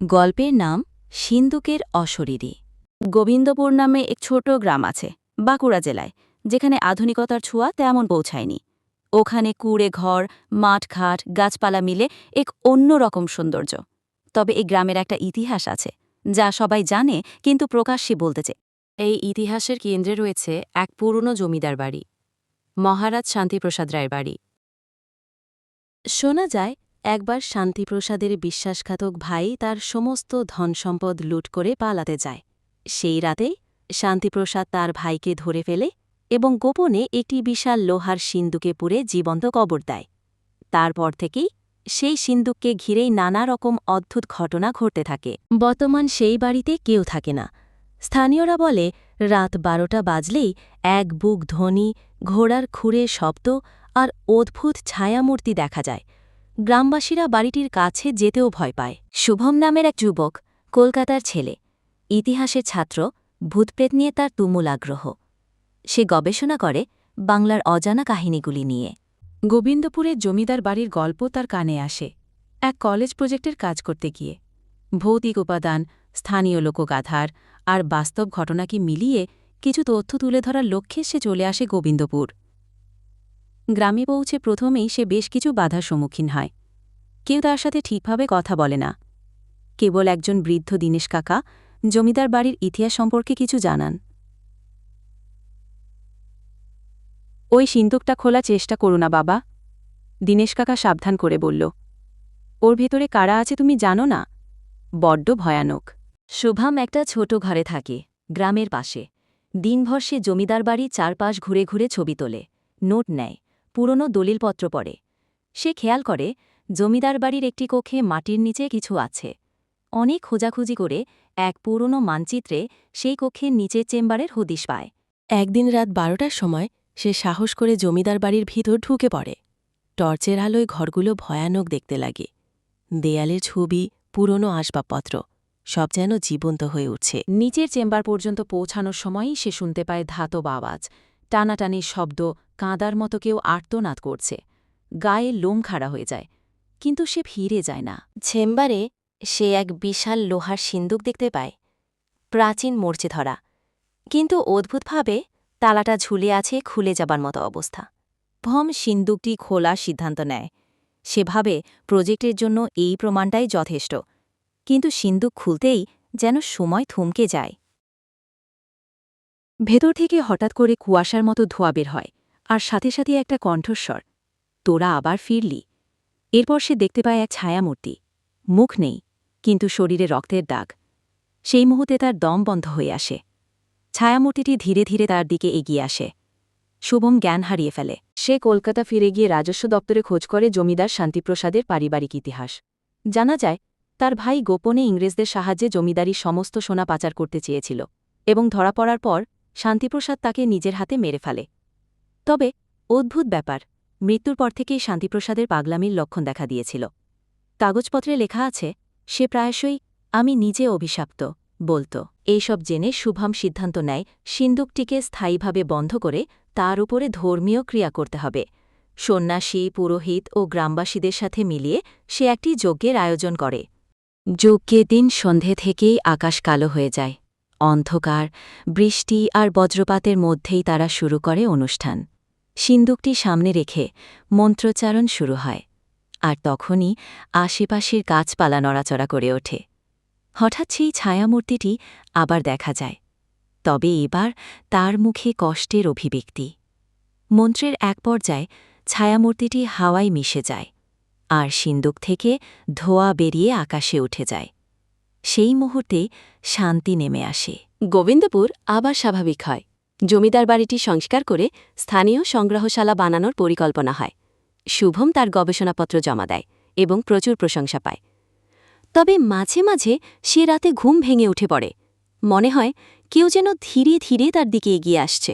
গল্পের নাম সিন্দুকের অশরীরী। গোবিন্দপুর নামে এক ছোট গ্রাম আছে বাঁকুড়া জেলায়, যেখানে আধুনিকতার ছোঁয়া তেমন পৌঁছায়নি। ওখানে কুড়ে ঘর, মাঠঘাট, গাছপালা মিলে এক অন্যরকম সৌন্দর্য। তবে এই গ্রামের একটা ইতিহাস আছে, যা সবাই জানে কিন্তু প্রকাশ্যে বলতে চায়। এই ইতিহাসের কেন্দ্রে রয়েছে এক পুরনো জমিদার বাড়ি, মহারাজ শান্তিপ্রসাদ রায়ের বাড়ি। শোনা যায়, একবার শান্তিপ্রসাদের বিশ্বাসঘাতক ভাই তার সমস্ত ধনসম্পদ লুট করে পালাতে যায়। সেই রাতেই শান্তিপ্রসাদ তার ভাইকে ধরে ফেলে এবং গোপনে একটি বিশাল লোহার সিন্দুকে পুরে জীবন্ত কবর দেয়। তারপর থেকেই সেই সিন্দুককে ঘিরেই নানা রকম অদ্ভুত ঘটনা ঘটতে থাকে। বর্তমান সেই বাড়িতে কেউ থাকে না। স্থানীয়রা বলে, রাত 12টা বাজলেই এক বুক ধ্বনি, ঘোড়ার খুঁড়ে শব্দ আর অদ্ভুত ছায়ামূর্তি দেখা যায়। গ্রামবাসীরা বাড়িটির কাছে যেতেও ভয় পায়। শুভম নামের এক যুবক, কলকাতার ছেলে, ইতিহাসের ছাত্র, ভূতপ্রেত নিয়ে তার তুমুল আগ্রহ। সে গবেষণা করে বাংলার অজানা কাহিনীগুলি নিয়ে। গোবিন্দপুরের জমিদার বাড়ির গল্প তার কানে আসে এক কলেজ প্রজেক্টের কাজ করতে গিয়ে। ভৌতিক উপাদান, স্থানীয় লোকগাথার আর বাস্তব ঘটনাকে মিলিয়ে কিছু তথ্য তুলে ধরার লক্ষ্যে সে চলে আসে গোবিন্দপুর। গ্রামে পৌঁছে প্রথমেই সে বেশ কিছু বাধার সম্মুখীন হয়। কেউ তার সাথে ঠিকভাবে কথা বলে না। কেবল একজন বৃদ্ধ দীনেশ কাকা জমিদার বাড়ির ইতিহাস সম্পর্কে কিছু জানান। ওই সিন্দুকটা খোলার চেষ্টা করো না বাবা, দীনেশ কাকা সাবধান করে বলল। ওর ভেতরে কারা আছে তুমি জানো না, বড্ড ভয়ানক। শুভম একটা ছোট ঘরে থাকে, গ্রামের পাশে। দিনভর সে জমিদার বাড়ি চারপাশ ঘুরে ঘুরে ছবি তোলে, নোট নেয়, পুরনো দলিলপত্র পড়ে। সে খেয়াল করে জমিদার বাড়ির একটি কক্ষে মাটির নিচে কিছু আছে। অনেক খোঁজাখুঁজি করে এক পুরনো মানচিত্রে সেই কক্ষের নিচের চেম্বারের হদিশ পায়। একদিন রাত 12টার সময় সে সাহস করে জমিদার বাড়ির ভিতর ঢুকে পড়ে। টর্চের আলোয় ঘরগুলো ভয়ানক দেখতে লাগে। দেয়ালের ছবি, পুরনো আসবাবপত্র, সব যেন জীবন্ত হয়ে উঠছে। নিচের চেম্বার পর্যন্ত পৌঁছানোর সময়ই সে শুনতে পায় ধাতব আওয়াজ, টানাটানির শব্দ, কাঁদার মতো কেউ আর্তনাদ করছে। গায়ে লোম খাড়া হয়ে যায়, কিন্তু সে ফিরে যায় না। চেম্বারে সে এক বিশাল লোহার সিন্দুক দেখতে পায়, প্রাচীন মরচে ধরা, কিন্তু অদ্ভুতভাবে তালাটা ঝুলে আছে খুলে যাবার মতো অবস্থা। ভম সিন্দুকটি খোলার সিদ্ধান্ত নেয়। সে ভাবে প্রজেক্টের জন্য এই প্রমাণটাই যথেষ্ট, কিন্তু সিন্দুক খুলতেই যেন সময় থমকে যায়। ভেতর থেকে হঠাৎ করে কুয়াশার মতো ধোঁয়া বের হয়, আর সাথে সাথে একটা কণ্ঠস্বর, তোরা আবার ফিরলি। এরপর সে দেখতে পায় এক ছায়ামূর্তি, মুখ নেই, কিন্তু শরীরে রক্তের দাগ। সেই মুহূর্তে তার দম বন্ধ হয়ে আসে। ছায়ামূর্তিটি ধীরে ধীরে তার দিকে এগিয়ে আসে। শুভম জ্ঞান হারিয়ে ফেলে। সে কলকাতা ফিরে গিয়ে রাজস্ব দপ্তরে খোঁজ করে জমিদার শান্তিপ্রসাদের পারিবারিক ইতিহাস। জানা যায়, তার ভাই গোপনে ইংরেজদের সাহায্যে জমিদারির সমস্ত সোনা পাচার করতে চেয়েছিল এবং ধরা পড়ার পর শান্তিপ্রসাদ তাকে নিজের হাতে মেরে ফেলে। তবে অদ্ভুত ব্যাপার, মৃত্যুর পর থেকেই শান্তিপ্রসাদের পাগলামির লক্ষণ দেখা দিয়েছিল। কাগজপত্রে লেখা আছে, সে প্রায়শই আমি নিজে অভিশাপ্ত বলত। এইসব জেনে শুভম সিদ্ধান্ত নেয় সিন্দুকটিকে স্থায়ীভাবে বন্ধ করে তার উপরে ধর্মীয় ক্রিয়া করতে হবে। সন্ন্যাসী, পুরোহিত ও গ্রামবাসীদের সাথে মিলিয়ে সে একটি যজ্ঞের আয়োজন করে। যজ্ঞের দিন সন্ধে থেকেই আকাশ কালো হয়ে যায়। অন্ধকার, বৃষ্টি আর বজ্রপাতের মধ্যেই তারা শুরু করে অনুষ্ঠান। সিন্দুকটি সামনে রেখে মন্ত্রোচ্চারণ শুরু হয়, আর তখনই আশেপাশের গাছপালা নড়াচড়া করে ওঠে। হঠাৎ সেই ছায়ামূর্তিটি আবার দেখা যায়, তবে এবার তার মুখে কষ্টের অভিব্যক্তি। মন্ত্রের এক পর্যায়ে ছায়ামূর্তিটি হাওয়ায় মিশে যায়, আর সিন্দুক থেকে ধোঁয়া বেরিয়ে আকাশে উঠে যায়। সেই মুহূর্তে শান্তি নেমে আসে। গোবিন্দপুর আবার স্বাভাবিক হয়। জমিদার বাড়িটি সংস্কার করে স্থানীয় সংগ্রহশালা বানানোর পরিকল্পনা হয়। শুভম তার গবেষণাপত্র জমা দেয় এবং প্রচুর প্রশংসা পায়। তবে মাঝে মাঝে সে রাতে ঘুম ভেঙে উঠে পড়ে। মনে হয় কেউ যেন ধীরে ধীরে তার দিকে এগিয়ে আসছে।